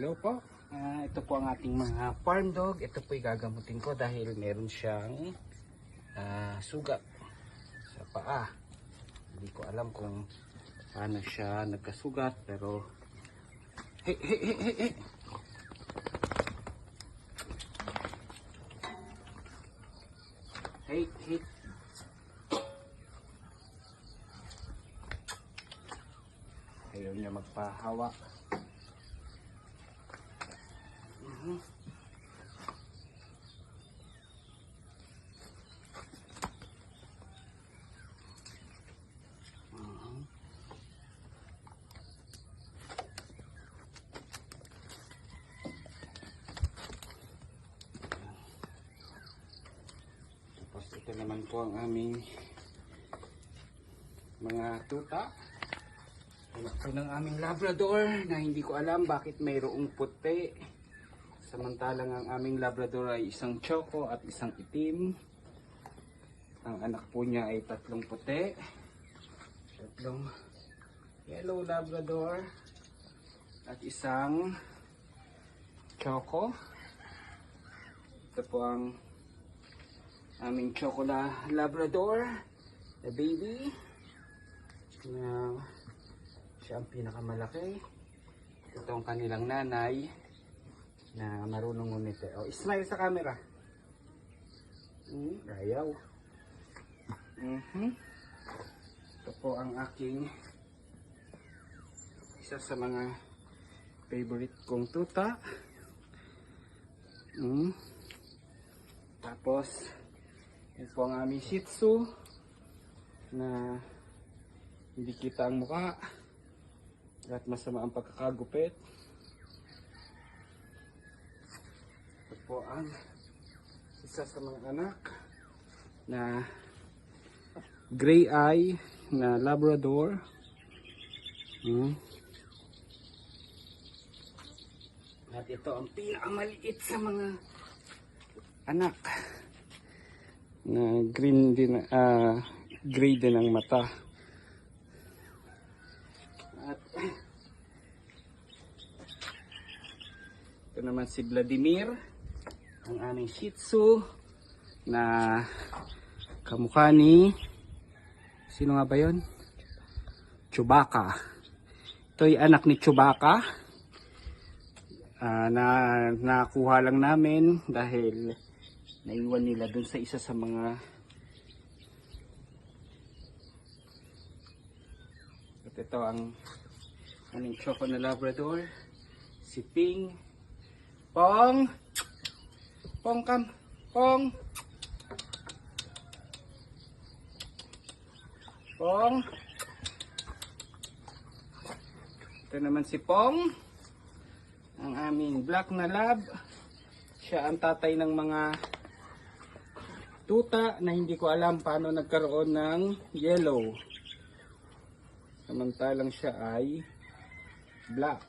Hello po. Ito po ang ating mga farm dog. Ito po gagamutin ko dahil meron siyang sugat sa paa. Hindi ko alam kung paano siya nagkasugat, pero hey, hey, hey, hey, hey. Hey, hey. Ayaw niya magpahawak. Tapos ito naman po ang aming mga tuta. Anak po ng aming Labrador na hindi ko alam bakit mayroong puti. Samantalang ang aming Labrador ay isang choco at isang itim. Ang anak po niya ay tatlong puti. Tatlong yellow Labrador at isang choco. Ito po ang aming choco Labrador, the baby, na siya ang pinakamalaki. Ito ang kanilang nanay na marunong ngumiti. Oh, smile sa camera. Ayaw. Ito po ang aking isa sa mga favorite kong tuta. Tapos ito po ang aming Shih Tzu na hindi kita ang mukha at masama ang pagkakagupit. Ito po ang isa sa mga anak na gray eye na Labrador. At ito ang pinakamaliit sa mga anak na green din, gray din ang mata. At ito naman si Vladimir, ang aming Shih Tzu na kamukha ni, sino nga ba yun? Chewbacca. Ito ay anak ni Chewbacca na nakuha lang namin dahil naiwan nila dun sa isa sa mga at ito ang aming choco na Labrador, si Ping. Pong! Pong, come! Pong! Pong! Ito naman si Pong, ang aming black na lab. Siya ang tatay ng mga tuta na hindi ko alam paano nagkaroon ng yellow. Samantalang siya ay black.